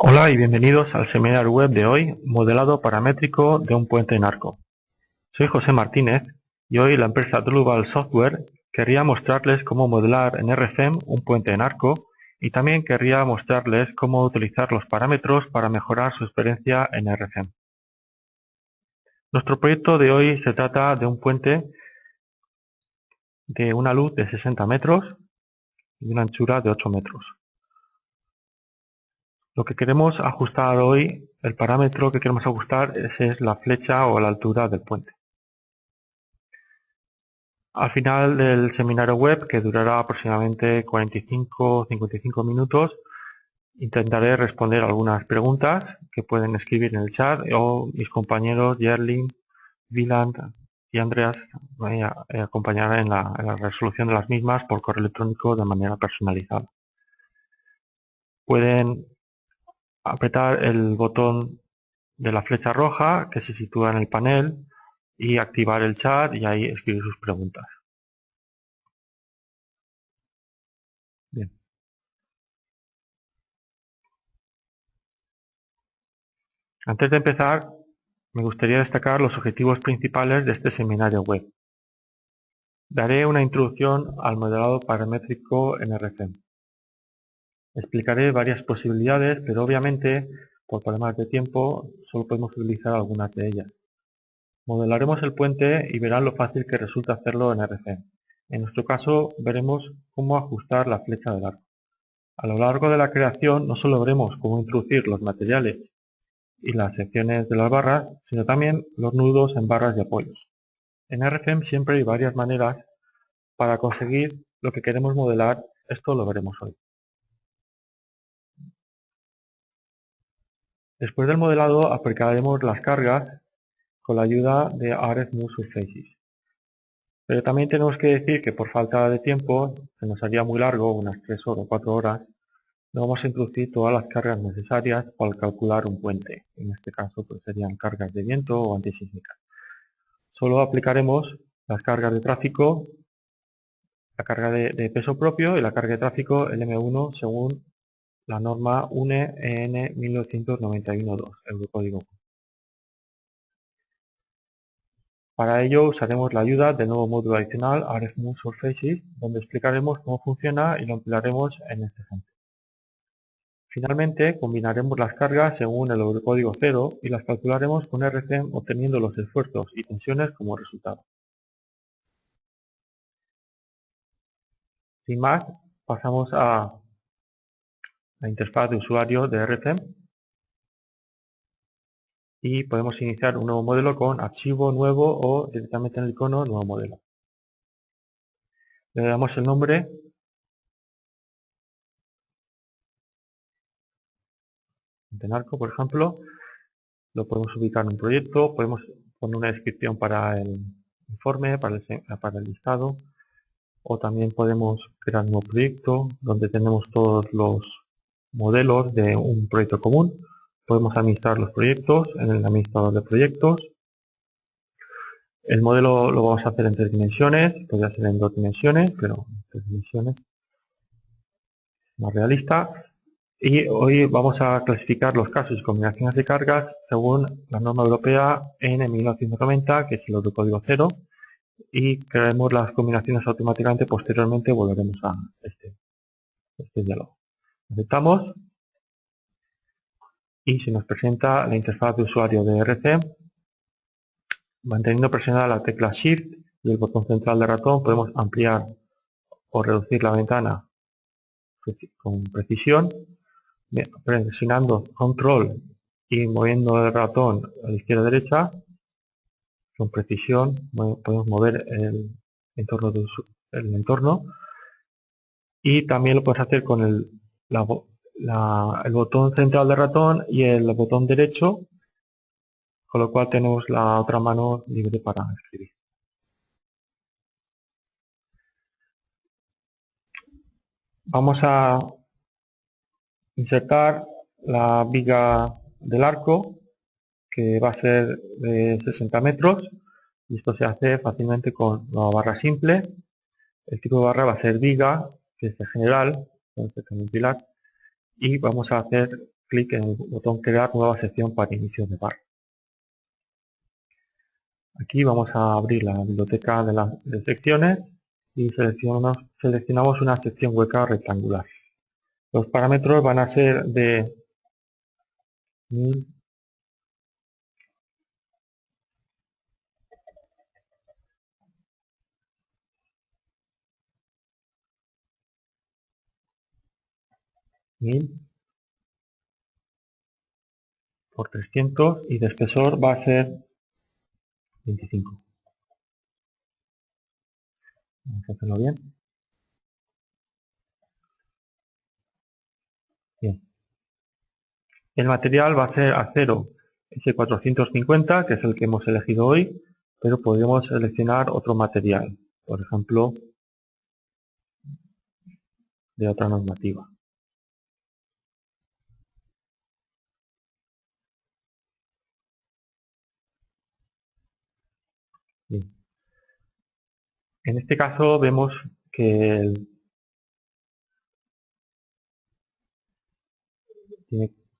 Hola y bienvenidos al seminario web de hoy, modelado paramétrico de un puente en arco. Soy José Martínez y hoy la empresa Drupal Software querría mostrarles cómo modelar en RFEM un puente en arco y también querría mostrarles cómo utilizar los parámetros para mejorar su experiencia en RFEM. Nuestro proyecto de hoy se trata de un puente de una luz de 60 metros y una anchura de 8 metros. Lo que queremos ajustar hoy, el parámetro que queremos ajustar es la flecha o la altura del puente. Al final del seminario web, que durará aproximadamente 45 o 55 minutos, intentaré responder algunas preguntas que pueden escribir en el chat o mis compañeros Yerlin, Wieland y Andreas me acompañarán en la resolución de las mismas por correo electrónico de manera personalizada. Pueden apretar el botón de la flecha roja que se sitúa en el panel y activar el chat y ahí escribir sus preguntas. Bien. Antes de empezar, me gustaría destacar los objetivos principales de este seminario web. Daré una introducción al modelado paramétrico en RFEM. Explicaré varias posibilidades, pero obviamente, por problemas de tiempo, solo podemos utilizar algunas de ellas. Modelaremos el puente y verán lo fácil que resulta hacerlo en RFEM. En nuestro caso, veremos cómo ajustar la flecha del arco. A lo largo de la creación, no solo veremos cómo introducir los materiales y las secciones de las barras, sino también los nudos en barras y apoyos. En RFEM siempre hay varias maneras para conseguir lo que queremos modelar. Esto lo veremos hoy. Después del modelado aplicaremos las cargas con la ayuda de RFMoveSurfaces. Pero también tenemos que decir que por falta de tiempo, se nos haría muy largo, unas 3 o 4 horas, no vamos a introducir todas las cargas necesarias para calcular un puente. En este caso pues serían cargas de viento o antisísmicas. Solo aplicaremos las cargas de tráfico, la carga de peso propio y la carga de tráfico LM1 según la norma UNE EN 1991-2, Eurocódigo. Para ello usaremos la ayuda del nuevo módulo adicional RFMoveSurfaces, donde explicaremos cómo funciona y lo emplearemos en este ejemplo. Finalmente, combinaremos las cargas según el Eurocódigo 0 y las calcularemos con RFEM obteniendo los esfuerzos y tensiones como resultado. Sin más, pasamos a la interfaz de usuario de RFEM y podemos iniciar un nuevo modelo con archivo nuevo o directamente en el icono nuevo modelo. Le damos el nombre en arco, por ejemplo, lo podemos ubicar en un proyecto, podemos poner una descripción para el informe, para el listado, o también podemos crear un nuevo proyecto donde tenemos todos los modelos de un proyecto común. Podemos administrar los proyectos en el administrador de proyectos. El modelo lo vamos a hacer en 3 dimensiones, podría ser en 2 dimensiones, pero en 3 dimensiones más realista. Y hoy vamos a clasificar los casos y combinaciones de cargas según la norma europea EN 1990, que es el Eurocódigo 0, y crearemos las combinaciones automáticamente. Posteriormente volveremos a este diálogo. Aceptamos y se nos presenta la interfaz de usuario de RFEM. Manteniendo presionada la tecla Shift y el botón central de ratón podemos ampliar o reducir la ventana con precisión. Presionando Control y moviendo el ratón a la izquierda a derecha con precisión podemos mover el entorno, y también lo podemos hacer con el botón central de ratón y el botón derecho, con lo cual tenemos la otra mano libre para escribir. Vamos a insertar la viga del arco, que va a ser de 60 metros, y esto se hace fácilmente con la barra simple. El tipo de barra va a ser viga, que es el general, entonces también pilar, y vamos a hacer clic en el botón crear nueva sección para inicio de barra. Aquí vamos a abrir la biblioteca de secciones y seleccionamos una sección hueca rectangular. Los parámetros van a ser de 1000 por 300 y de espesor va a ser 25. Vamos a hacerlo bien. Bien. El material va a ser acero S450, que es el que hemos elegido hoy, pero podemos seleccionar otro material, por ejemplo, de otra normativa. Bien. En este caso vemos que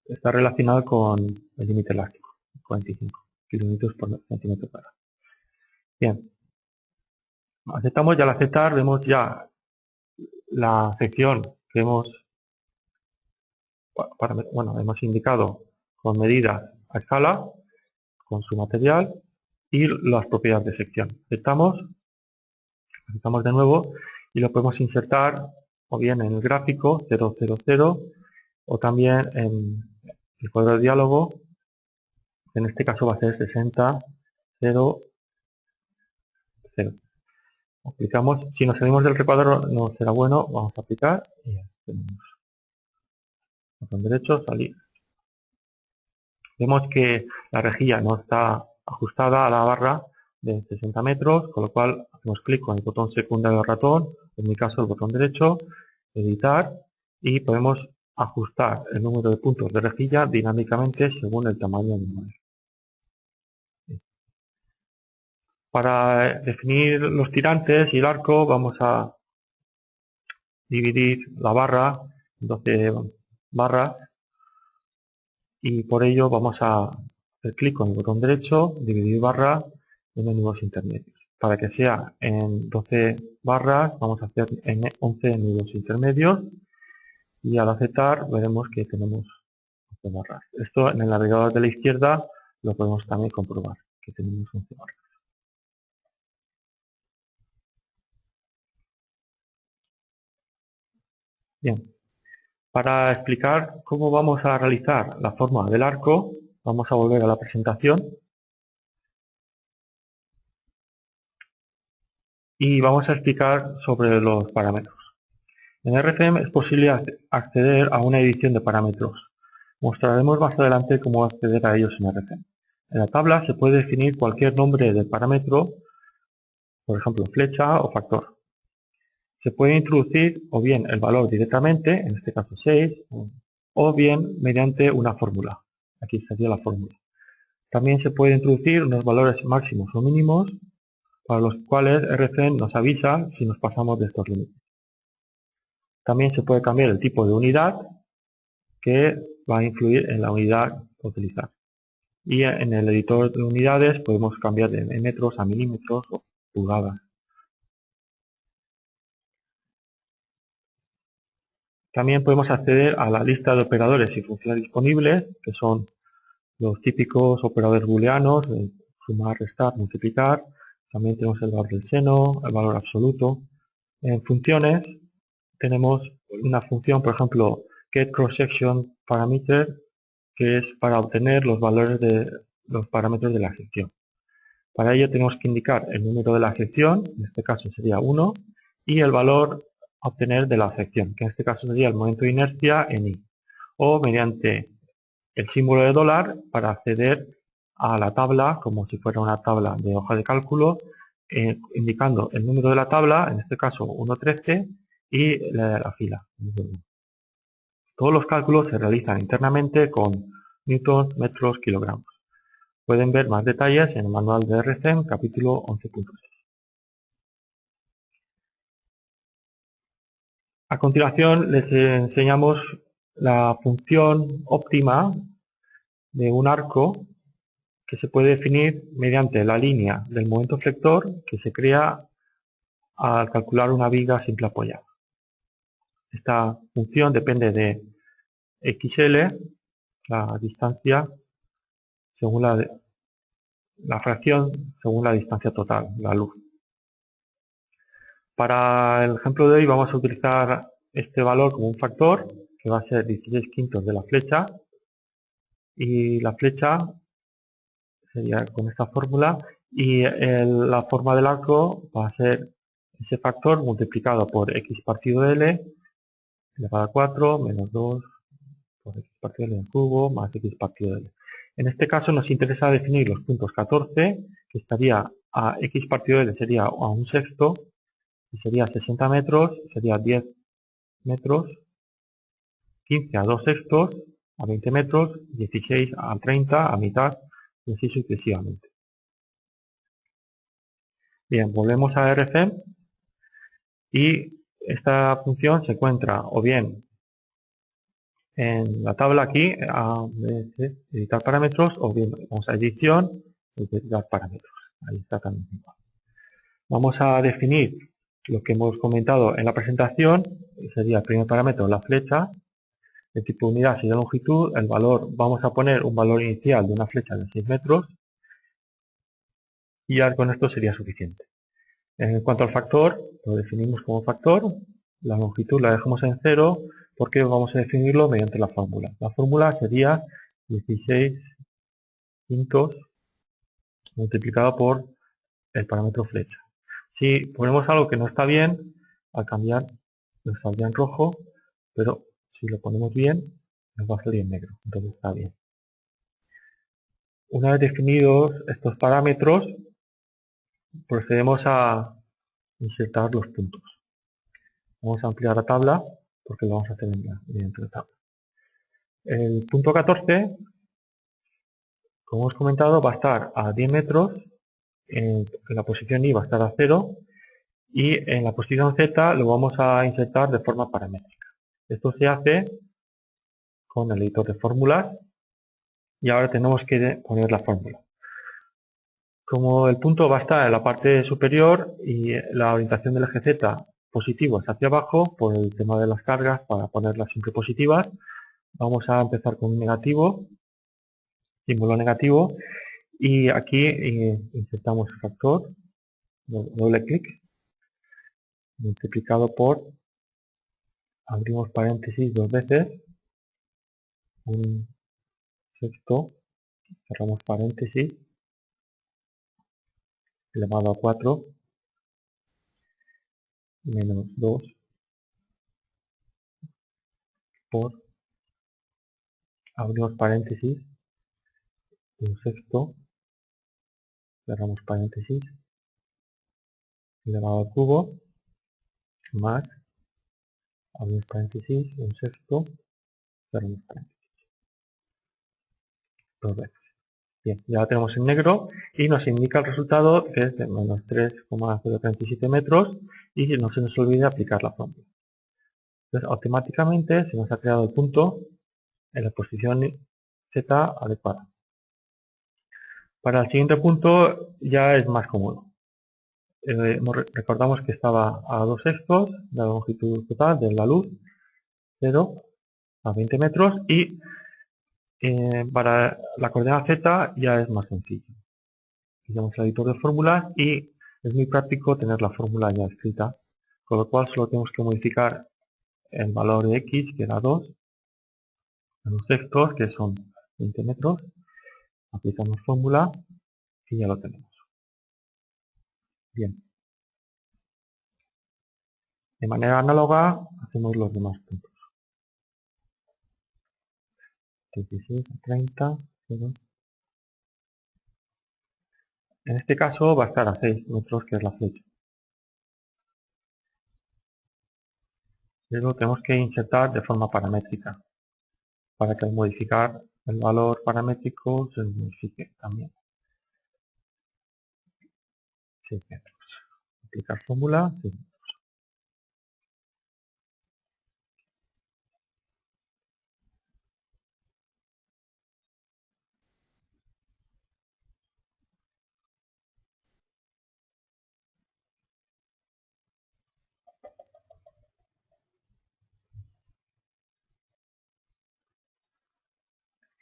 está relacionado con el límite elástico, 45 kilómetros por centímetro cuadrado. Bien, aceptamos y al aceptar vemos ya la sección que hemos indicado con medidas a escala, con su material y las propiedades de sección. Aceptamos de nuevo y lo podemos insertar o bien en el gráfico 000 o también en el cuadro de diálogo. En este caso va a ser 60 0 0. Aplicamos, si nos salimos del recuadro no será bueno, vamos a aplicar y ya tenemos botón derecho, salir. Vemos que la rejilla no está ajustada a la barra de 60 metros, con lo cual hacemos clic con el botón secundario del ratón, en mi caso el botón derecho, editar, y podemos ajustar el número de puntos de rejilla dinámicamente según el tamaño del modelo. Para definir los tirantes y el arco vamos a dividir la barra en 12 barras y por ello vamos a hacer clic con el botón derecho, dividir barra en nudos intermedios. Para que sea en 12 barras vamos a hacer en 11 nudos intermedios y al aceptar veremos que tenemos 11 barras. Esto en el navegador de la izquierda lo podemos también comprobar, que tenemos 11 barras. Bien, para explicar cómo vamos a realizar la forma del arco, vamos a volver a la presentación y vamos a explicar sobre los parámetros. En RCM es posible acceder a una edición de parámetros. Mostraremos más adelante cómo acceder a ellos en RCM. En la tabla se puede definir cualquier nombre del parámetro, por ejemplo flecha o factor. Se puede introducir o bien el valor directamente, en este caso 6, o bien mediante una fórmula. Aquí sería la fórmula. También se puede introducir unos valores máximos o mínimos para los cuales RCM nos avisa si nos pasamos de estos límites. También se puede cambiar el tipo de unidad que va a influir en la unidad a utilizar. Y en el editor de unidades podemos cambiar de metros a milímetros o pulgadas. También podemos acceder a la lista de operadores y funciones disponibles, que son los típicos operadores booleanos, sumar, restar, multiplicar. También tenemos el valor del seno, el valor absoluto. En funciones tenemos una función, por ejemplo, getCrossSectionParameter, que es para obtener los valores de los parámetros de la sección. Para ello tenemos que indicar el número de la sección, en este caso sería 1, y el valor a obtener de la sección, que en este caso sería el momento de inercia en i, o mediante el símbolo de dólar para acceder a la tabla como si fuera una tabla de hoja de cálculo, indicando el número de la tabla, en este caso 1.13, y la fila. Todos los cálculos se realizan internamente con newtons, metros, kilogramos. Pueden ver más detalles en el manual de RCM, capítulo 11.6. A continuación les enseñamos la función óptima de un arco que se puede definir mediante la línea del momento flector que se crea al calcular una viga simple apoyada. Esta función depende de xl, la distancia según la fracción según la distancia total, la luz. Para el ejemplo de hoy vamos a utilizar este valor como un factor, que va a ser 16 quintos de la flecha, y la flecha sería con esta fórmula, y la forma del arco va a ser ese factor multiplicado por x partido l elevado a 4 menos 2 por x partido l en cubo más x partido l. En este caso nos interesa definir los puntos 14, que estaría a x partido l sería a un sexto, y sería 60 metros, sería 10 metros, 15 a 2 sextos, a 20 metros, 16 a 30, a mitad, y así sucesivamente. Bien, volvemos a RFEM y esta función se encuentra o bien en la tabla aquí, a editar parámetros, o bien vamos a edición, editar parámetros. Ahí está también. Vamos a definir lo que hemos comentado en la presentación, sería el primer parámetro, la flecha, de tipo unidad y de longitud. El valor, vamos a poner un valor inicial de una flecha de 6 metros, y ya con esto sería suficiente. En cuanto al factor, lo definimos como factor, la longitud la dejamos en 0 porque vamos a definirlo mediante la fórmula. La fórmula sería 16 quintos multiplicado por el parámetro flecha. Si ponemos algo que no está bien, al cambiar nos saldría en rojo, pero si lo ponemos bien, nos va a salir en negro, entonces está bien. Una vez definidos estos parámetros, procedemos a insertar los puntos. Vamos a ampliar la tabla porque lo vamos a hacer mediante la tabla. El punto 14, como hemos comentado, va a estar a 10 metros, en la posición Y va a estar a 0 y en la posición Z lo vamos a insertar de forma paramétrica. Esto se hace con el editor de fórmulas y ahora tenemos que poner la fórmula. Como el punto va a estar en la parte superior y la orientación del eje Z positivo es hacia abajo, por el tema de las cargas, para ponerlas siempre positivas, vamos a empezar con un negativo, símbolo negativo, y aquí insertamos el factor, doble clic, multiplicado por, abrimos paréntesis dos veces, un sexto, cerramos paréntesis, elevado a 4, menos 2 por, abrimos paréntesis, un sexto, cerramos paréntesis, elevado al cubo, más, abrimos paréntesis, un sexto, cerramos paréntesis, dos veces. Bien, ya lo tenemos en negro y nos indica el resultado, que es de menos 3,037 metros, y no se nos olvide aplicar la fórmula. Entonces, automáticamente se nos ha creado el punto en la posición Z adecuada. Para el siguiente punto ya es más cómodo. Recordamos que estaba a 2 sextos de la longitud total de la luz, 0 a 20 metros, y para la coordenada Z ya es más sencillo. Utilizamos el editor de fórmulas y es muy práctico tener la fórmula ya escrita, con lo cual solo tenemos que modificar el valor de x, que era 2, en los sextos, que son 20 metros, aplicamos fórmula y ya lo tenemos. Bien. De manera análoga hacemos los demás puntos. 16, 30, 0. En este caso va a estar a 6 metros, que es la flecha. Luego tenemos que insertar de forma paramétrica, para que al modificar el valor paramétrico se modifique también. 6 metros. Aplicar fórmula. Sí.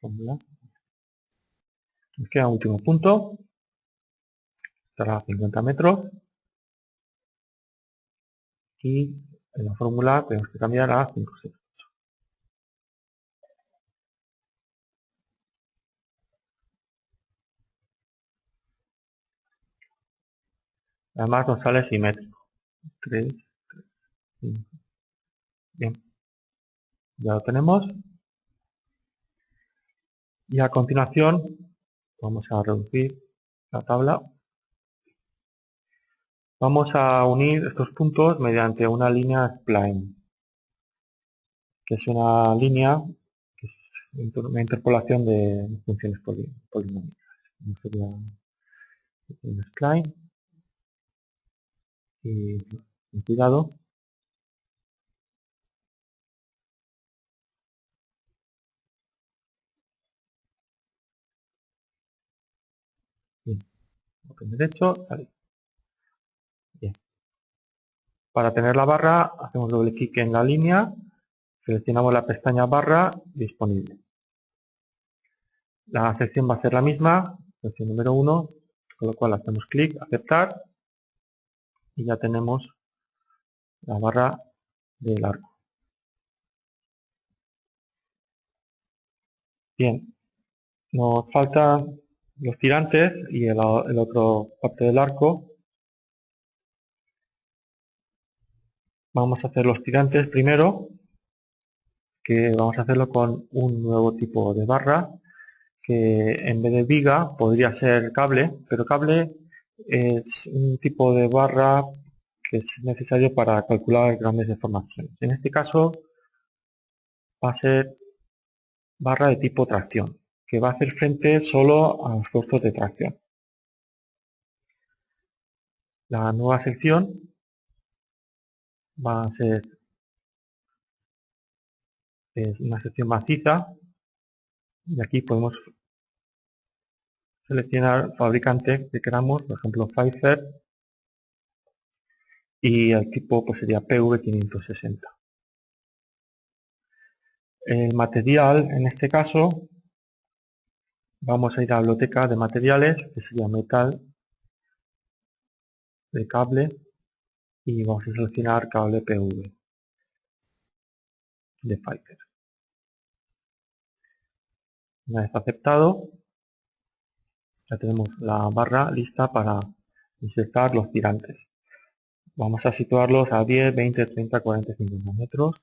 fórmula. Nos queda un último punto, estará a 50 metros y en la fórmula tenemos que cambiar a 5,6. Además nos sale simétrico. 3, 5. Bien, ya lo tenemos. Y a continuación vamos a reducir la tabla. Vamos a unir estos puntos mediante una línea spline, que es una línea, que es una interpolación de funciones polinómicas. Sería un spline y con cuidado. Bien, botón derecho, ahí. Bien. Para tener la barra, hacemos doble clic en la línea, seleccionamos la pestaña barra disponible. La sección va a ser la misma, sección número 1, con lo cual hacemos clic, aceptar, y ya tenemos la barra del arco. Bien, nos faltan los tirantes y el otro parte del arco. Vamos a hacer los tirantes primero, que vamos a hacerlo con un nuevo tipo de barra, que en vez de viga podría ser cable, pero cable es un tipo de barra que es necesario para calcular grandes deformaciones. En este caso va a ser barra de tipo tracción, que va a hacer frente solo a los costos de tracción. La nueva sección va a ser una sección maciza y aquí podemos seleccionar el fabricante que queramos, por ejemplo Pfizer, y el tipo pues sería PV560. El material, en este caso, vamos a ir a la biblioteca de materiales, que sería metal de cable, y vamos a seleccionar cable PV de Pfizer. Una vez aceptado, ya tenemos la barra lista para insertar los tirantes. Vamos a situarlos a 10, 20, 30, 40, 50 metros.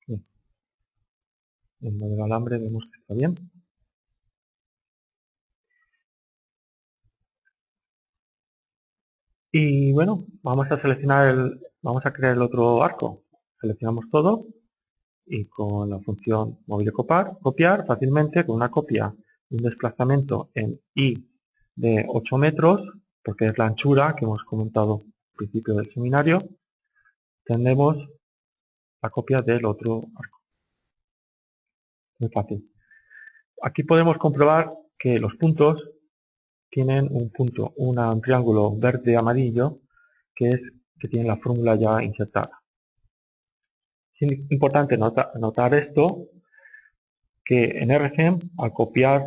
Bien. El modelo alambre vemos que está bien. Y bueno, vamos a vamos a crear el otro arco. Seleccionamos todo y con la función móvil copiar fácilmente con una copia y un desplazamiento en y de 8 metros, porque es la anchura que hemos comentado al principio del seminario, tenemos la copia del otro arco. Muy fácil. Aquí podemos comprobar que los puntos tienen un triángulo verde-amarillo que tiene la fórmula ya insertada. Es importante notar esto, que en RGEM, al copiar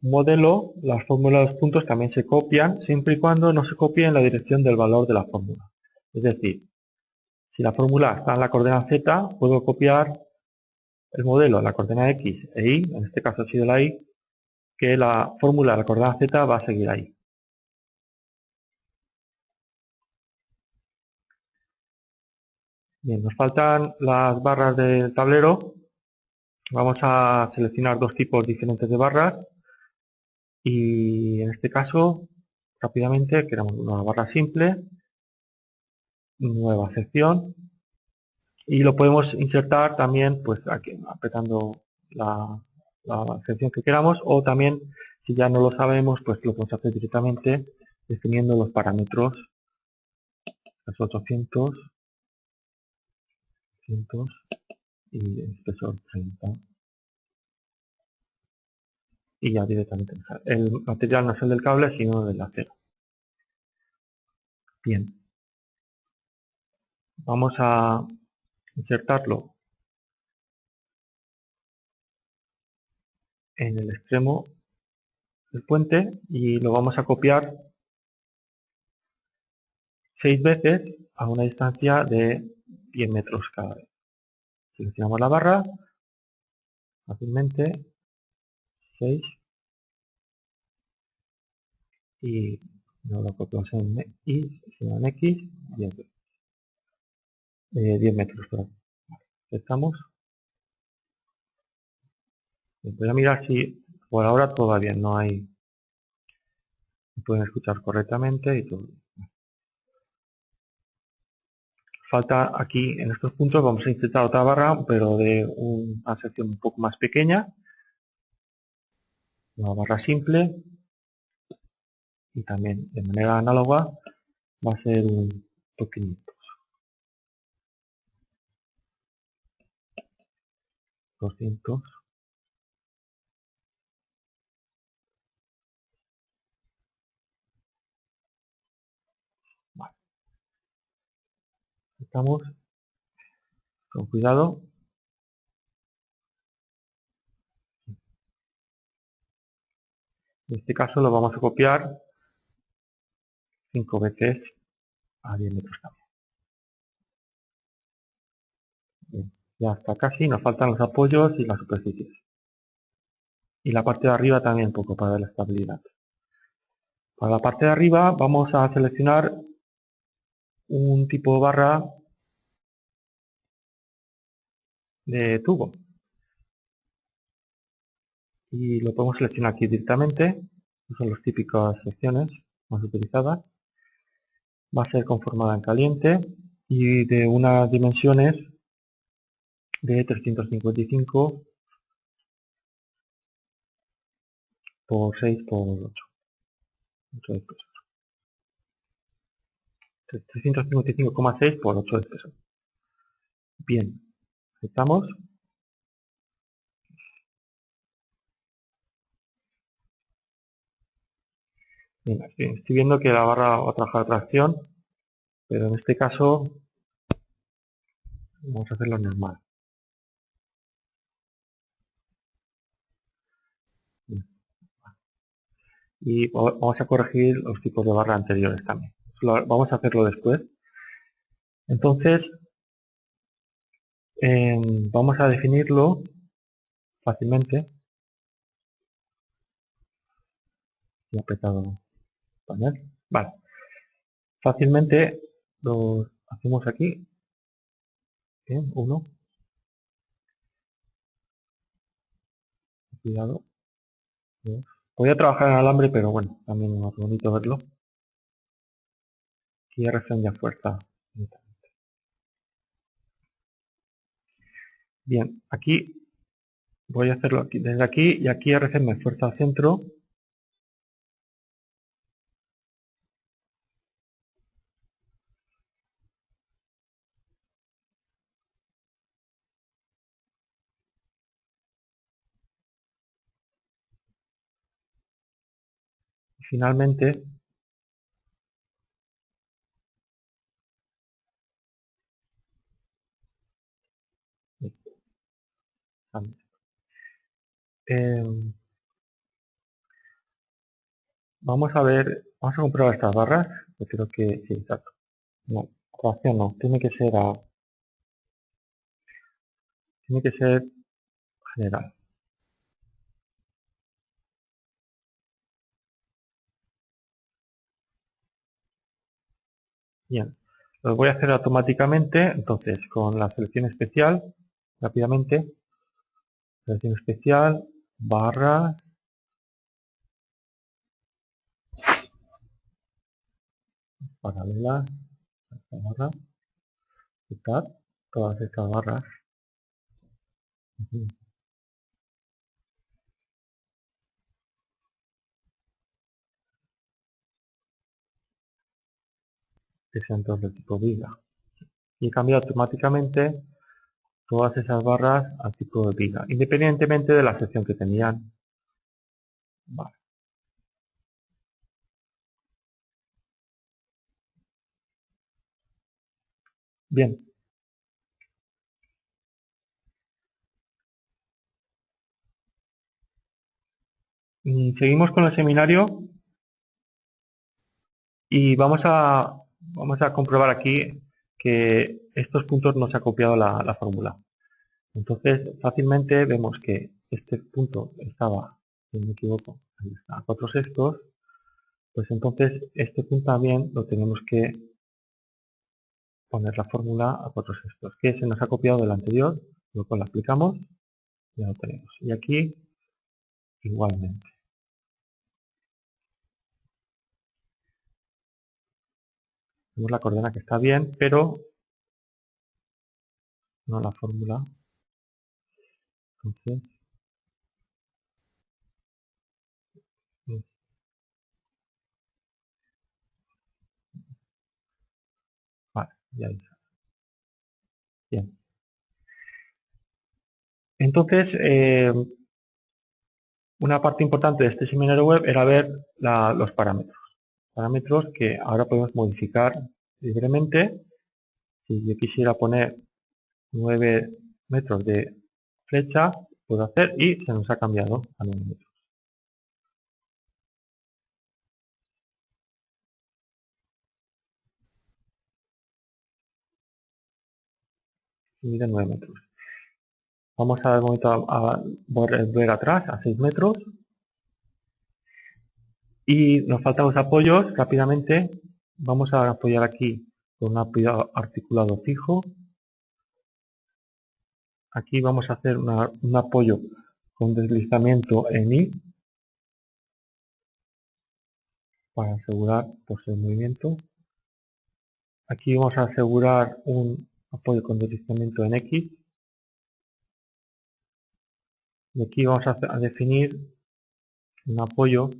un modelo, las fórmulas de los puntos también se copian, siempre y cuando no se copie en la dirección del valor de la fórmula. Es decir, si la fórmula está en la coordenada Z, puedo copiar el modelo en la coordenada X e Y, en este caso ha sido la Y, que la fórmula de la coordenada Z va a seguir ahí. Bien, nos faltan las barras del tablero. Vamos a seleccionar dos tipos diferentes de barras y en este caso rápidamente creamos una barra simple, nueva sección, y lo podemos insertar también pues aquí apretando la sección que queramos, o también si ya no lo sabemos pues lo podemos hacer directamente definiendo los parámetros, los 800, 100, y espesor 30. Y ya directamente el material no es el del cable, sino del acero. Bien, vamos a insertarlo en el extremo del puente y lo vamos a copiar 6 veces a una distancia de 10 metros cada vez. Seleccionamos la barra, fácilmente, 6, y nos lo copiamos en Y, en X, 10, 10 metros. Perdón. Estamos. Voy a mirar si por ahora todo va bien, no hay, pueden escuchar correctamente y todo. Falta aquí en estos puntos, vamos a insertar otra barra, pero de una sección un poco más pequeña, una barra simple, y también de manera análoga va a ser un pequeñito, 200. Vale. Estamos con cuidado. En este caso lo vamos a copiar 5 veces a 10 metros también. Bien, ya está casi, nos faltan los apoyos y las superficies. Y la parte de arriba también un poco para ver la estabilidad. Para la parte de arriba vamos a seleccionar un tipo de barra de tubo. Y lo podemos seleccionar aquí directamente. Son las típicas secciones más utilizadas. Va a ser conformada en caliente y de unas dimensiones de 355 por 6 por 8. 355,6 por 8 de espesor. Bien, estamos. Bien, estoy viendo que la barra va a trabajar a tracción, pero en este caso vamos a hacerlo normal. Y vamos a corregir los tipos de barra anteriores también. Vamos a hacerlo después. Entonces, vamos a definirlo fácilmente. He apretado panel. Vale. Fácilmente lo hacemos aquí. Bien, 1. Cuidado. 2. Voy a trabajar en alambre, pero bueno, también es más bonito verlo. Y RFM ya fuerza. Bien, aquí voy a hacerlo aquí, desde aquí, y aquí RFM me fuerza al centro. Y finalmente, vamos a ver, vamos a comprobar estas barras. Yo creo que sí, exacto. No, rotación no, tiene que ser general. Bien, lo voy a hacer automáticamente, entonces con la selección especial, rápidamente, selección especial, barra, paralela, esta barra, quitar todas estas barras. Que sean todos de tipo viga. Y cambia automáticamente todas esas barras al tipo de viga, independientemente de la sección que tenían. Vale. Bien. Seguimos con el seminario y vamos a comprobar aquí que estos puntos no se ha copiado la fórmula. Entonces, fácilmente vemos que este punto estaba, si no me equivoco, ahí está, a 4/6, pues entonces este punto también lo tenemos que poner la fórmula a 4/6, que se nos ha copiado del anterior, lo cual lo aplicamos y ya lo tenemos. Y aquí, igualmente. Vemos la coordenada que está bien, pero no la fórmula. Entonces, vale, ya está. Bien. Entonces, una parte importante de este seminario web era ver los parámetros. Parámetros que ahora podemos modificar libremente. Si yo quisiera poner 9 metros de flecha, puedo hacer y se nos ha cambiado a 9 metros. Mide 9 metros. Vamos a, volver atrás a 6 metros. Y nos faltan los apoyos. Rápidamente vamos a apoyar aquí con un apoyo articulado fijo. Aquí vamos a hacer un apoyo con deslizamiento en I para asegurar el movimiento. Aquí vamos a asegurar un apoyo con deslizamiento en X. Y aquí vamos a definir un apoyo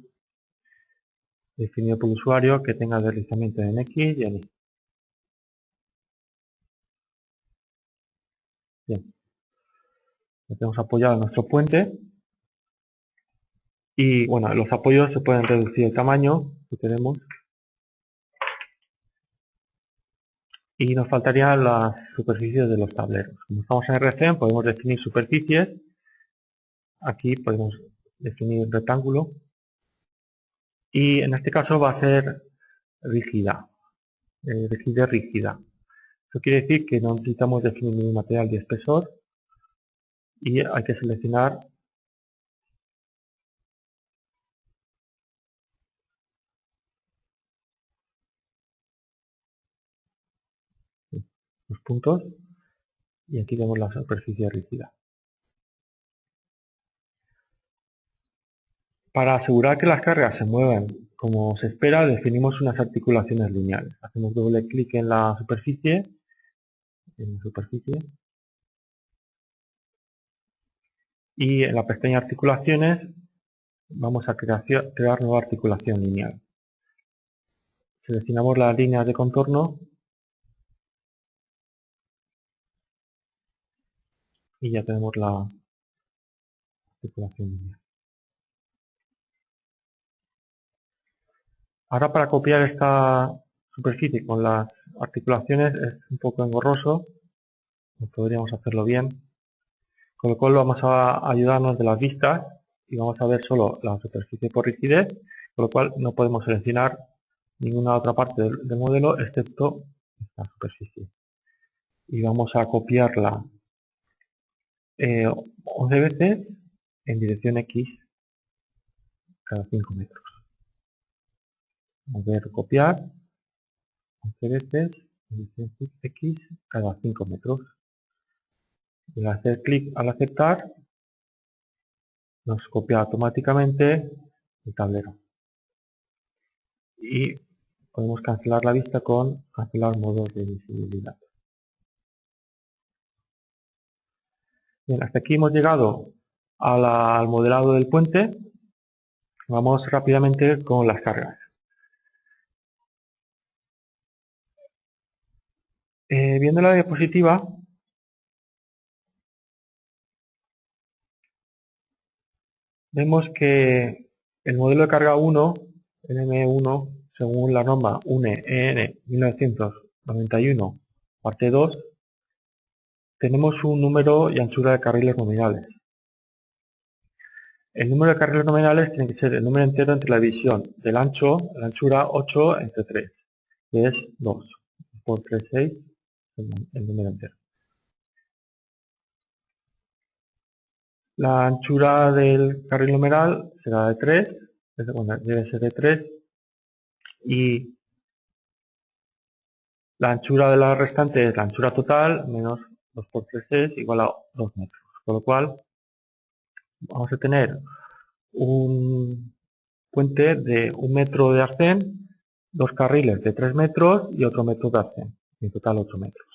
definido por el usuario que tenga deslizamiento en X y en Y. Bien, lo tenemos apoyado en nuestro puente. Y bueno, los apoyos se pueden reducir el tamaño que tenemos. Y nos faltarían las superficies de los tableros. Como estamos en RCM, podemos definir superficies. Aquí podemos definir rectángulo. Y en este caso va a ser rígida, rigidez rígida. Eso quiere decir que no necesitamos definir ningún material de espesor y hay que seleccionar los puntos y aquí tenemos la superficie rígida. Para asegurar que las cargas se muevan como se espera, definimos unas articulaciones lineales. Hacemos doble clic en la superficie, y en la pestaña articulaciones vamos a crear nueva articulación lineal. Seleccionamos las líneas de contorno y ya tenemos la articulación lineal. Ahora para copiar esta superficie con las articulaciones es un poco engorroso, no podríamos hacerlo bien, con lo cual vamos a ayudarnos de las vistas y vamos a ver solo la superficie por rigidez, con lo cual no podemos seleccionar ninguna otra parte del modelo excepto esta superficie. Y vamos a copiarla 11 veces en dirección X cada 5 metros. Vamos a ver copiar 11 veces en dirección X cada 5 metros. Y al hacer clic al aceptar, nos copia automáticamente el tablero. Y podemos cancelar la vista con cancelar modos de visibilidad. Bien, hasta aquí hemos llegado al modelado del puente. Vamos rápidamente con las cargas. Viendo la diapositiva, vemos que el modelo de carga 1, NM1, según la norma UNE EN 1991, parte 2, tenemos un número y anchura de carriles nominales. El número de carriles nominales tiene que ser el número entero entre la división del ancho, la anchura 8 entre 3, que es 2. Por 3, 6, el número entero. La anchura del carril numeral será de 3, bueno, debe ser de 3, y la anchura de la restante es la anchura total menos 2 por 3 es igual a 2 metros. Con lo cual vamos a tener un puente de 1 metro de arcén, dos carriles de 3 metros y otro metro de arcén, en total 8 metros.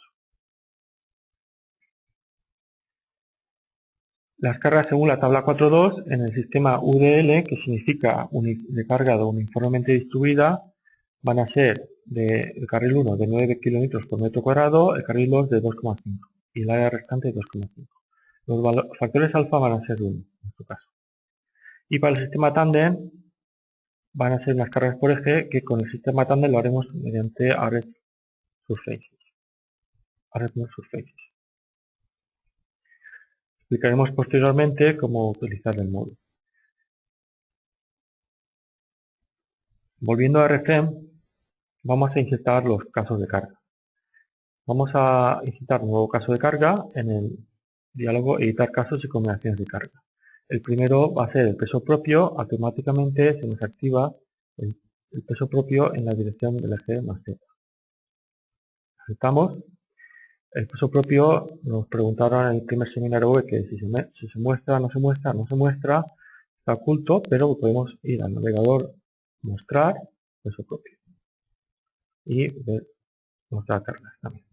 Las cargas según la tabla 4.2 en el sistema UDL, que significa de carga uniformemente distribuida, van a ser el carril 1 de 9 km por metro cuadrado, el carril 2 de 2,5 y el área restante de 2,5. Los factores alfa van a ser 1 en este caso. Y para el sistema tándem van a ser unas cargas por eje que con el sistema tándem lo haremos mediante array surfaces. Explicaremos posteriormente cómo utilizar el módulo. Volviendo a RFEM, vamos a insertar los casos de carga. Vamos a insertar un nuevo caso de carga en el diálogo editar casos y combinaciones de carga. El primero va a ser el peso propio. Automáticamente se nos activa el peso propio en la dirección del eje más z. Aceptamos. El peso propio nos preguntaron en el primer seminario web que si se muestra, no se muestra, no se muestra, está oculto, pero podemos ir al navegador, mostrar peso propio y ver mostrar cargas también.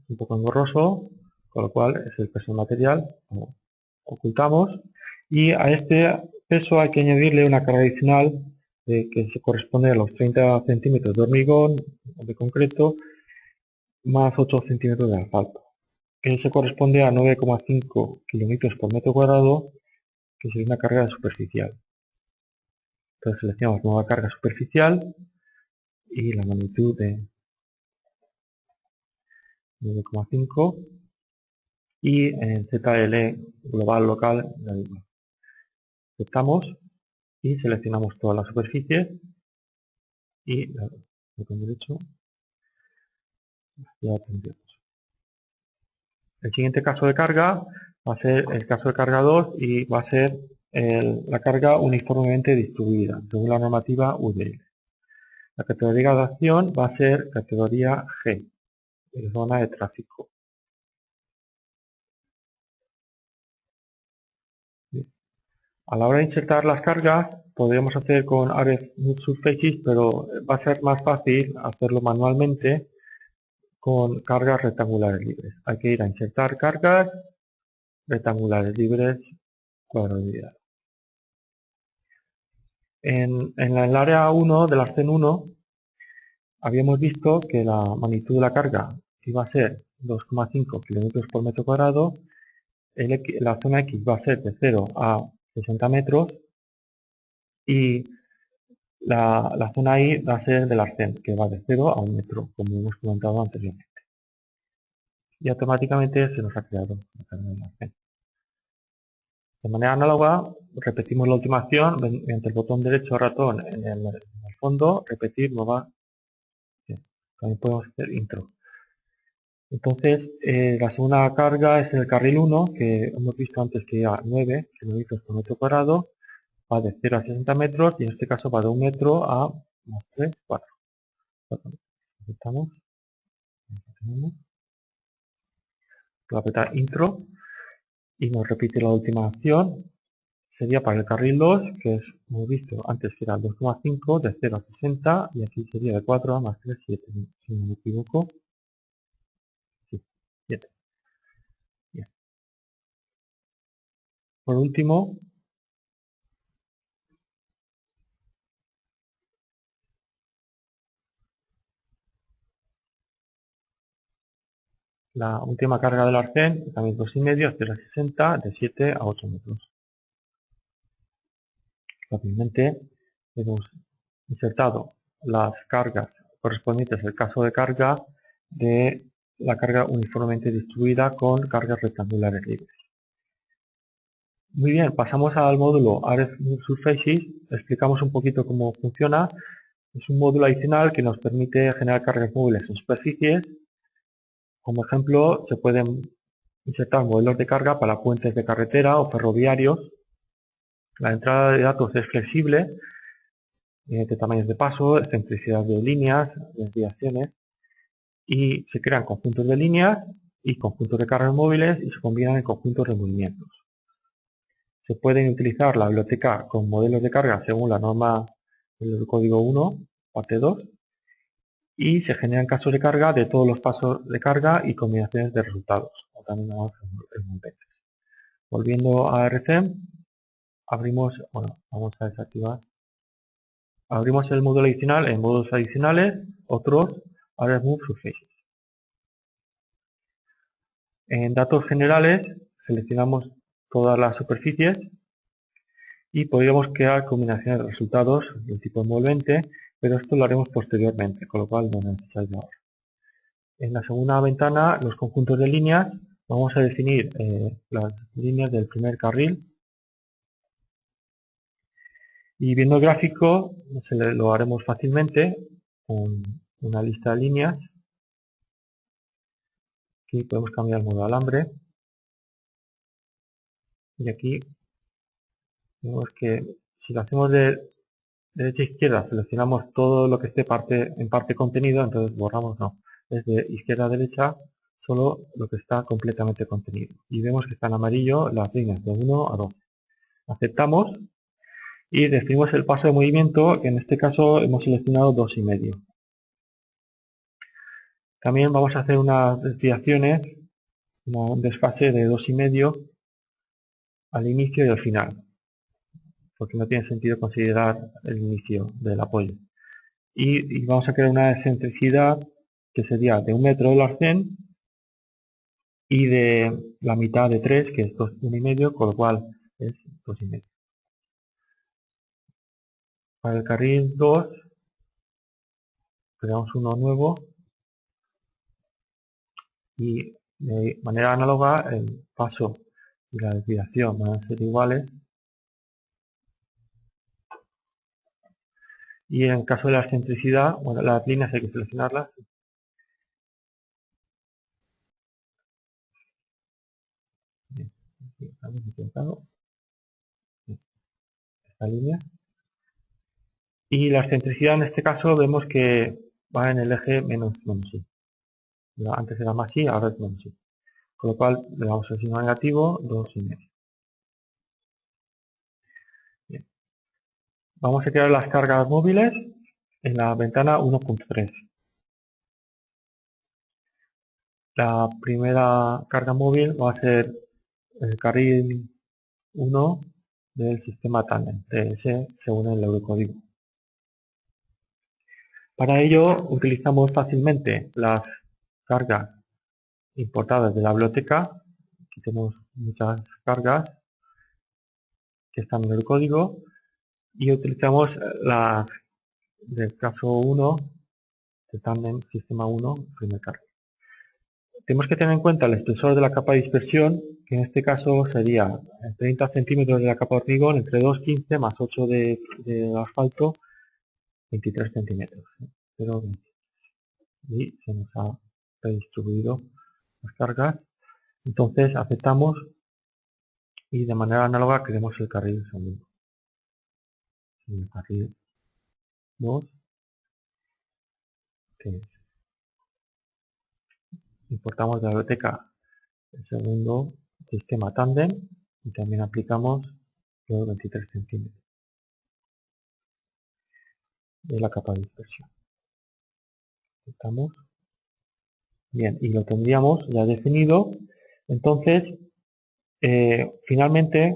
Un poco engorroso, con lo cual es el peso material, lo ocultamos, y a este peso hay que añadirle una carga adicional que se corresponde a los 30 centímetros de hormigón de concreto más 8 centímetros de asfalto, que se corresponde a 9,5 kilómetros por metro cuadrado, que sería una carga superficial. Entonces seleccionamos nueva carga superficial y la magnitud de 9,5 y en ZL global local la misma. Aceptamos y seleccionamos todas las superficies y botón derecho ya tendremos. El siguiente caso de carga va a ser el caso de carga 2 y va a ser la carga uniformemente distribuida según la normativa UDL. La categoría de acción va a ser categoría G, de zona de tráfico. A la hora de insertar las cargas, podríamos hacer con Array Surfaces, pero va a ser más fácil hacerlo manualmente con cargas rectangulares libres. Hay que ir a insertar cargas rectangulares libres, cuadrado. En el área 1 del arcén 1 habíamos visto que la magnitud de la carga iba a ser 2,5 km por metro cuadrado, la zona X va a ser de 0 a 60 metros y la zona Y va a ser del arcén, que va de 0 a 1 metro, como hemos comentado anteriormente. Y automáticamente se nos ha creado la carga del arcén. De manera análoga, repetimos la última acción mediante el botón derecho ratón en el fondo, repetir nueva. También podemos hacer intro. Entonces, la segunda carga es en el carril 1, que hemos visto antes que era 9 km por metro cuadrado, va de 0 a 60 metros y en este caso va de 1 metro a más 3, 4. Aceptamos. Voy a apretar intro y nos repite la última acción. Sería para el carril 2, que es, hemos visto antes que era 2,5 de 0 a 60 y aquí sería de 4 a más 3, 7, si no me equivoco. Sí, 7. Bien. Por último, la última carga del arcén, también 2,5 a 0 a 60, de 7 a 8 metros. fácilmente. Hemos insertado las cargas correspondientes al caso de carga de la carga uniformemente distribuida con cargas rectangulares libres. Muy bien, pasamos al módulo RFSurfaces. Explicamos un poquito cómo funciona. Es un módulo adicional que nos permite generar cargas móviles en superficies. Como ejemplo, se pueden insertar modelos de carga para puentes de carretera o ferroviarios. La entrada de datos es flexible, de tamaños de paso, excentricidad de líneas, desviaciones, y se crean conjuntos de líneas y conjuntos de cargas móviles y se combinan en conjuntos de movimientos. Se pueden utilizar la biblioteca con modelos de carga según la norma del código 1, parte 2, y se generan casos de carga de todos los pasos de carga y combinaciones de resultados, o también en vectores. Volviendo a RCM, abrimos el módulo adicional en módulos adicionales, otros, RFSurfaces. En datos generales seleccionamos todas las superficies y podríamos crear combinaciones de resultados del tipo envolvente, pero esto lo haremos posteriormente, con lo cual no es necesario ahora. En la segunda ventana, los conjuntos de líneas, vamos a definir las líneas del primer carril. Y viendo el gráfico, lo haremos fácilmente con una lista de líneas. Aquí podemos cambiar el modo de alambre. Y aquí vemos que si lo hacemos de derecha a izquierda, seleccionamos todo lo que esté en parte contenido, entonces borramos no. Es de izquierda a derecha, solo lo que está completamente contenido. Y vemos que está en amarillo las líneas de 1 a 2. Aceptamos y definimos el paso de movimiento, que en este caso hemos seleccionado 2,5. También vamos a hacer unas desviaciones, un desfase de 2,5 al inicio y al final, porque no tiene sentido considerar el inicio del apoyo. Y vamos a crear una excentricidad que sería de 1 metro del arcén y de la mitad de 3, que es 1,5, con lo cual es 2,5. Para el carril 2, creamos uno nuevo y de manera análoga el paso y la desviación van a ser iguales. Y en el caso de la excentricidad, bueno, las líneas hay que seleccionarlas. Esta línea. Y la excentricidad en este caso vemos que va en el eje menos y. Antes era más y, ahora es menos y. Con lo cual le damos el signo negativo, 2,5. Bien. Vamos a crear las cargas móviles en la ventana 1.3. La primera carga móvil va a ser el carril 1 del sistema Tandem, TS según el eurocódigo. Para ello utilizamos fácilmente las cargas importadas de la biblioteca. Aquí tenemos muchas cargas que están en el código y utilizamos las del caso 1 de Tandem Sistema 1 primer carril. Tenemos que tener en cuenta el espesor de la capa de dispersión, que en este caso sería 30 centímetros de la capa de hormigón entre 2,15 más 8 de asfalto, 23 centímetros. Y se nos ha redistribuido las cargas. Entonces aceptamos y de manera análoga creemos el carril segundo. El carril 2, que importamos de la biblioteca el segundo sistema Tandem y también aplicamos los 23 centímetros de la capa de dispersión. Aceptamos. Bien, y lo tendríamos ya definido. Entonces, finalmente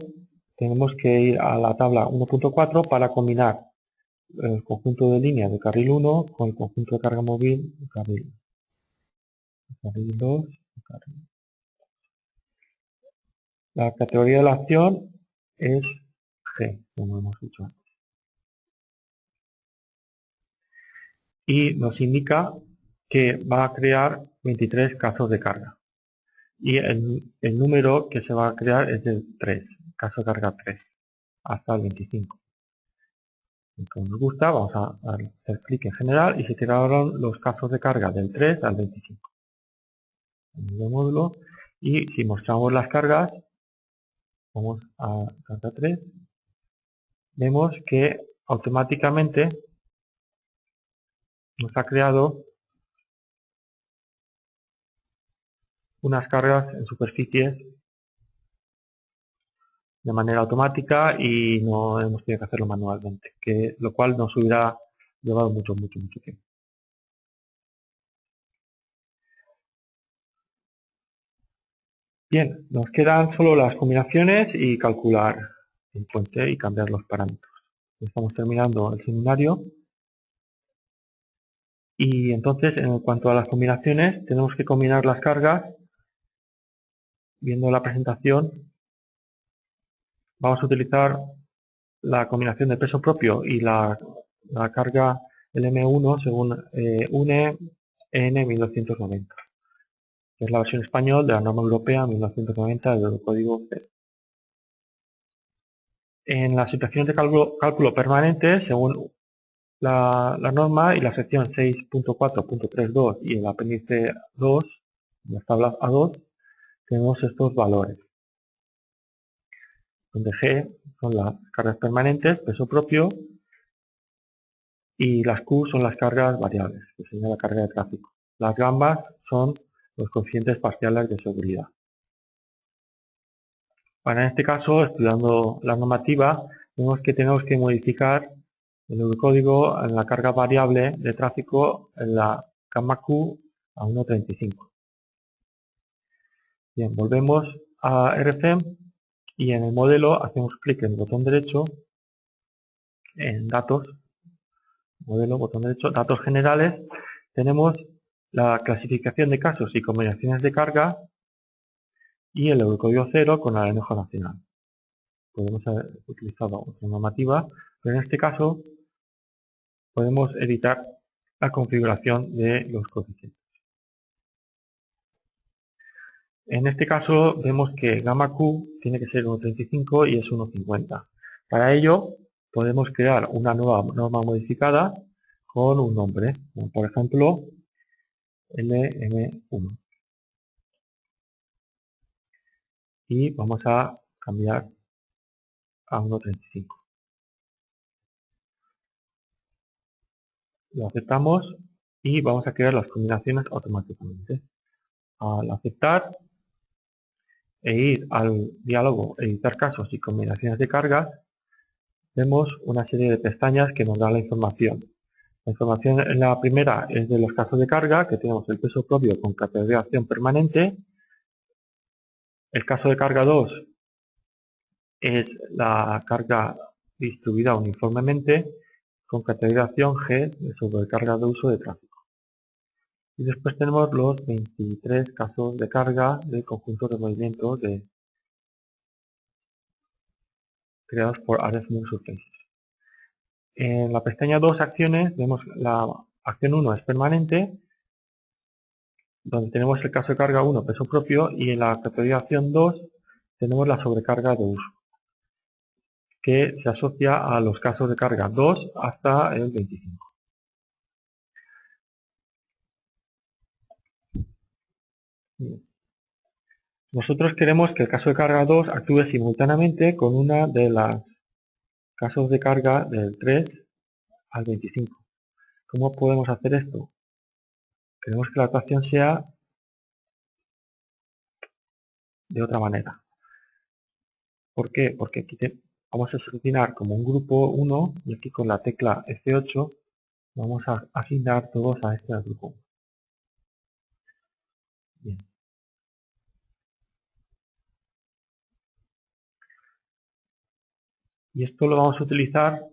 tenemos que ir a la tabla 1.4 para combinar el conjunto de líneas de carril 1 con el conjunto de carga móvil de carril 2 y carril. La categoría de la acción es G, como hemos dicho antes. y nos indica que va a crear 23 casos de carga. Y el número que se va a crear es del 3, caso de carga 3, hasta el 25. Y como nos gusta, vamos a hacer clic en general y se crearon los casos de carga del 3 al 25. En el módulo, y si mostramos las cargas, vamos a carga 3, vemos que automáticamente nos ha creado unas cargas en superficies de manera automática y no hemos tenido que hacerlo manualmente, lo cual nos hubiera llevado mucho tiempo. Bien, nos quedan solo las combinaciones y calcular el puente y cambiar los parámetros. Estamos terminando el seminario y entonces en cuanto a las combinaciones tenemos que combinar las cargas. Viendo la presentación vamos a utilizar la combinación de peso propio y la carga LM1 según UNE EN 1990, que es la versión español de la norma europea 1990 del código C. En las situaciones de cálculo permanente, según la norma y la sección 6.4.32 y el apéndice 2, las tablas A2, tenemos estos valores, donde G son las cargas permanentes, peso propio, y las Q son las cargas variables, que sería la carga de tráfico. Las gambas son los coeficientes parciales de seguridad. Ahora, en este caso, estudiando la normativa, vemos que tenemos que modificar en el código en la carga variable de tráfico en la gamma Q a 1.35. Bien, volvemos a RFEM y en el modelo hacemos clic en el botón derecho en datos, modelo, botón derecho, datos generales. Tenemos la clasificación de casos y combinaciones de carga y el Eurocódigo 0 con la Anejo Nacional. Podemos haber utilizado otra normativa, pero en este caso podemos editar la configuración de los coeficientes. En este caso vemos que gamma Q tiene que ser 1.35 y es 1.50. Para ello podemos crear una nueva norma modificada con un nombre, como por ejemplo LM1. Y vamos a cambiar a 1.35. Lo aceptamos y vamos a crear las combinaciones automáticamente. Al aceptar e ir al diálogo editar casos y combinaciones de cargas, vemos una serie de pestañas que nos dan la información. La información en la primera es de los casos de carga, que tenemos el peso propio con categorización permanente. El caso de carga 2 es la carga distribuida uniformemente con categorización G de sobrecarga de uso de tráfico. Y después tenemos los 23 casos de carga del conjunto de movimientos creados por RFMove Surfaces. En la pestaña 2 acciones vemos la acción 1 es permanente, donde tenemos el caso de carga 1 peso propio, y en la categorización 2 tenemos la sobrecarga de uso, que se asocia a los casos de carga 2 hasta el 25. Nosotros queremos que el caso de carga 2 actúe simultáneamente con una de las casos de carga del 3 al 25. ¿Cómo podemos hacer esto? Queremos que la actuación sea de otra manera. ¿Por qué? Porque aquí vamos a seleccionar como un grupo 1 y aquí con la tecla F8 vamos a asignar todos a este grupo. Bien. Y esto lo vamos a utilizar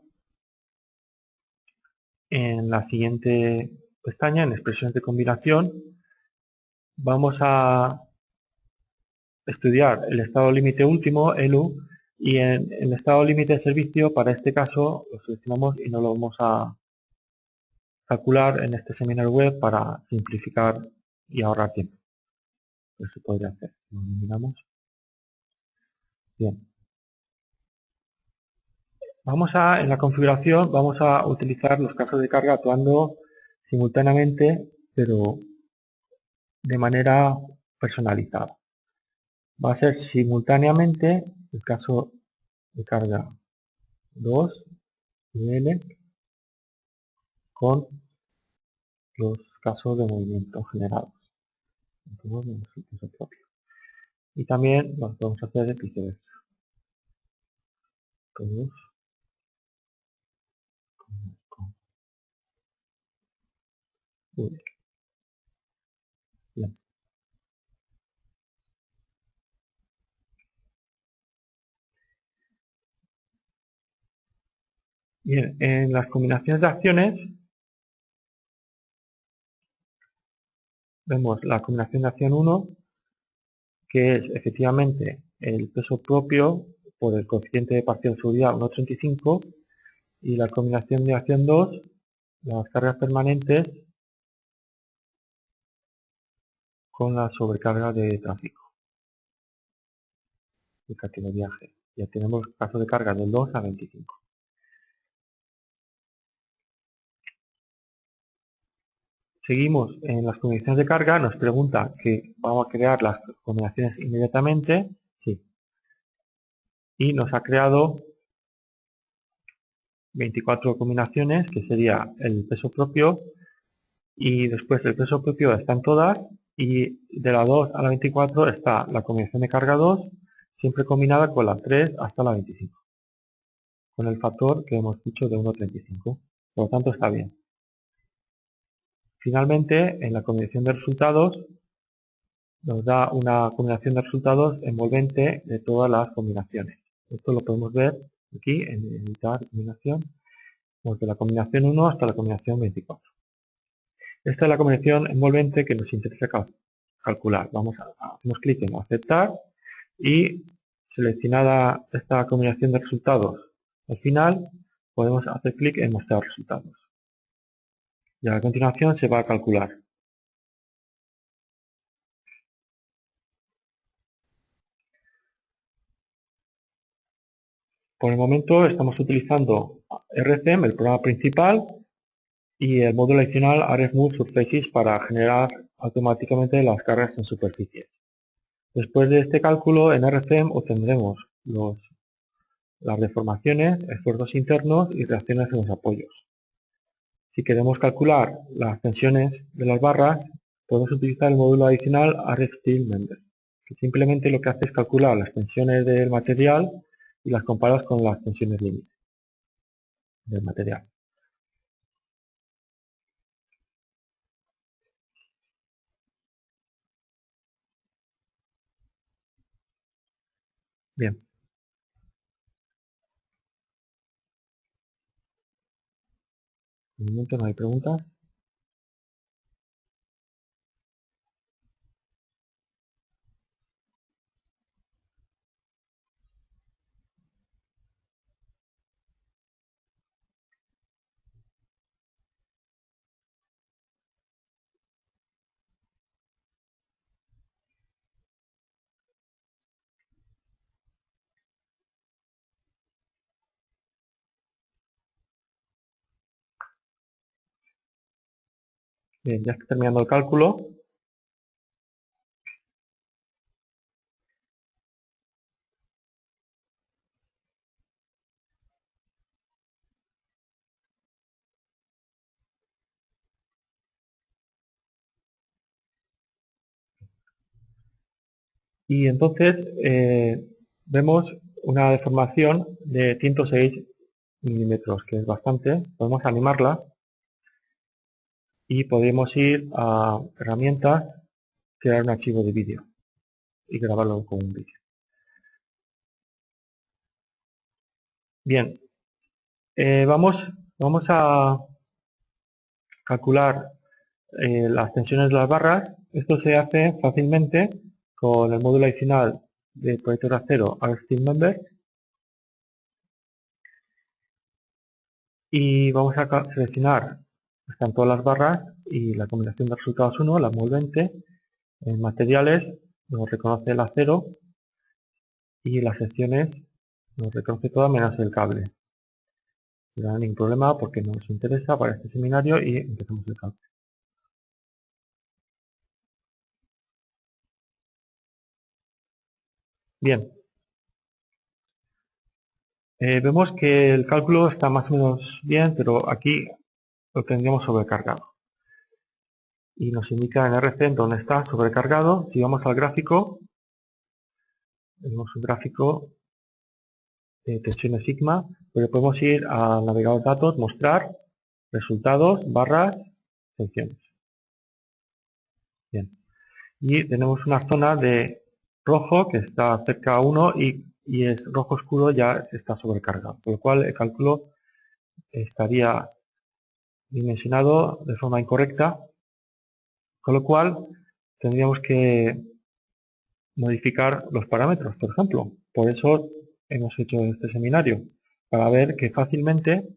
en la siguiente pestaña, en expresiones de combinación. Vamos a estudiar el estado límite último, ELU, y en el estado límite de servicio, para este caso, lo seleccionamos y no lo vamos a calcular en este seminario web para simplificar y ahorrar tiempo. Eso podría hacer. Lo eliminamos. Bien. En la configuración vamos a utilizar los casos de carga actuando simultáneamente, pero de manera personalizada. Va a ser simultáneamente el caso de carga 2 IL con los casos de movimiento generados. Y también lo podemos hacer de viceversa. Todos con UL. Bien. Bien, en las combinaciones de acciones vemos la combinación de acción 1, que es efectivamente el peso propio por el coeficiente de parcial de seguridad 1,35, y la combinación de acción 2, las cargas permanentes con la sobrecarga de tráfico de categoría G. Ya tenemos caso de carga del 2 a 25. Seguimos en las combinaciones de carga, nos pregunta que vamos a crear las combinaciones inmediatamente, sí, y nos ha creado 24 combinaciones, que sería el peso propio, y después el peso propio están todas, y de la 2 a la 24 está la combinación de carga 2, siempre combinada con la 3 hasta la 25, con el factor que hemos dicho de 1,35, por lo tanto está bien. Finalmente, en la combinación de resultados, nos da una combinación de resultados envolvente de todas las combinaciones. Esto lo podemos ver aquí en editar combinación, desde la combinación 1 hasta la combinación 24. Esta es la combinación envolvente que nos interesa calcular. Hacemos clic en aceptar y seleccionada esta combinación de resultados al final, podemos hacer clic en mostrar resultados. Y a continuación se va a calcular. Por el momento estamos utilizando RCM, el programa principal, y el módulo adicional RFMove Surfaces para generar automáticamente las cargas en superficies. Después de este cálculo, en RCM obtendremos las deformaciones, esfuerzos internos y reacciones en los apoyos. Si queremos calcular las tensiones de las barras, podemos utilizar el módulo adicional RFSteelMember, que simplemente lo que hace es calcular las tensiones del material y las comparas con las tensiones límite del material. Bien. De momento no hay preguntas. Bien, ya está terminando el cálculo. Y entonces vemos una deformación de 106 milímetros, que es bastante. Podemos animarla y podemos ir a herramientas, crear un archivo de vídeo y grabarlo con un vídeo. Bien, vamos a calcular las tensiones de las barras. Esto se hace fácilmente con el módulo adicional de proyecto de acero RFSteelMember. Y vamos a seleccionar Están todas las barras y la combinación de resultados 1, la envolvente. En materiales nos reconoce el acero y las secciones nos reconoce todas menos el cable. No hay ningún problema porque no nos interesa para este seminario y empezamos el cálculo. Bien, vemos que el cálculo está más o menos bien, pero aquí lo tendríamos sobrecargado. Y nos indica en RCEM dónde está sobrecargado. Si vamos al gráfico, tenemos un gráfico de tensiones sigma, pero podemos ir al navegador de datos, mostrar, resultados, barras, secciones. Bien. Y tenemos una zona de rojo que está cerca a 1 y es rojo oscuro, ya está sobrecargado, con lo cual el cálculo estaría dimensionado de forma incorrecta, con lo cual tendríamos que modificar los parámetros, por ejemplo. Por eso hemos hecho este seminario, para ver que fácilmente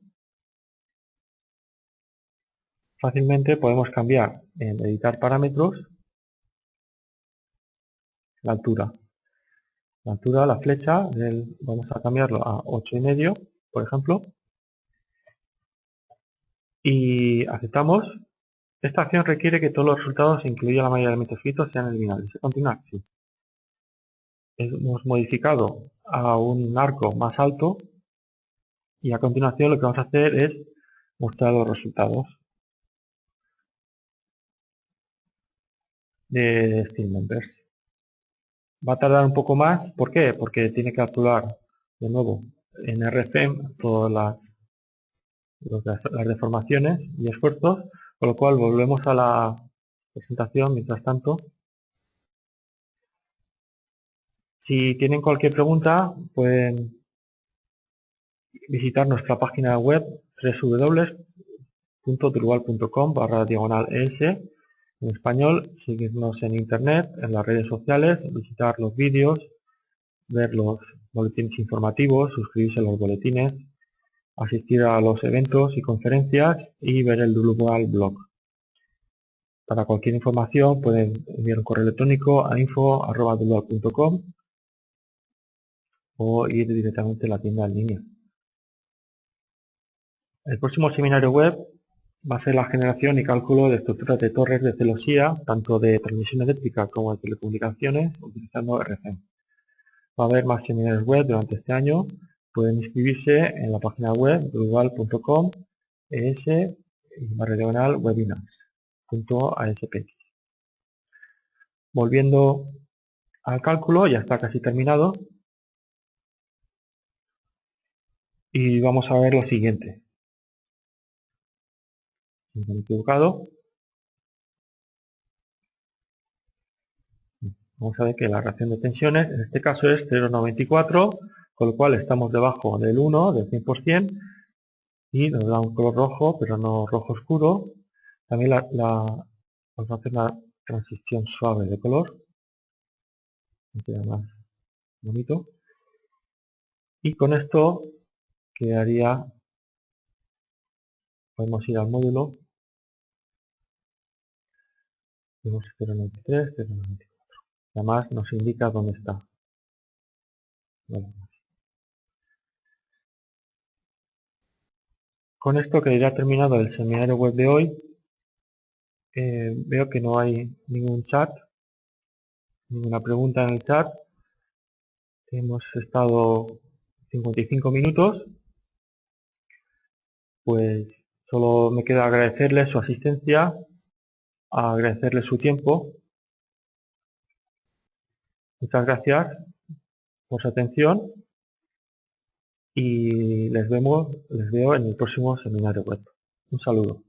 podemos cambiar en editar parámetros la altura. La altura, la flecha, vamos a cambiarlo a 8,5, por ejemplo, y aceptamos. Esta acción requiere que todos los resultados, incluida la mayoría de elementos escritos, sean eliminables. ¿Se continúa? Sí. Hemos modificado a un arco más alto y a continuación lo que vamos a hacer es mostrar los resultados de SteamMembers. Va a tardar un poco más. ¿Por qué? Porque tiene que calcular de nuevo en RFEM todas las deformaciones y esfuerzos, con lo cual volvemos a la presentación. Mientras tanto, si tienen cualquier pregunta, pueden visitar nuestra página web www.turubal.com/es en español, seguirnos en internet, en las redes sociales, visitar los vídeos, ver los boletines informativos, suscribirse a los boletines, asistir a los eventos y conferencias y ver el Drupal blog. Para cualquier información pueden enviar un correo electrónico a info@drupal.com o ir directamente a la tienda en línea. El próximo seminario web va a ser la generación y cálculo de estructuras de torres de celosía, tanto de transmisión eléctrica como de telecomunicaciones, utilizando RCEM. Va a haber más seminarios web durante este año. Pueden inscribirse en la página web drupal.com es/webinars.aspx. Volviendo al cálculo, ya está casi terminado. Y vamos a ver lo siguiente. Si me he equivocado. Vamos a ver que la reacción de tensiones en este caso es 0,94, con lo cual estamos debajo del 1, del 100%, y nos da un color rojo, pero no rojo oscuro. También vamos a hacer una transición suave de color, que queda más bonito. Y con esto quedaría, podemos ir al módulo, vemos 0,93, 0,94. Además nos indica dónde está. Con esto quedaría terminado el seminario web de hoy. Veo que no hay ningún chat, ninguna pregunta en el chat. Hemos estado 55 minutos. Pues solo me queda agradecerles su asistencia, agradecerles su tiempo. Muchas gracias por su atención y les veo en el próximo seminario web. Un saludo.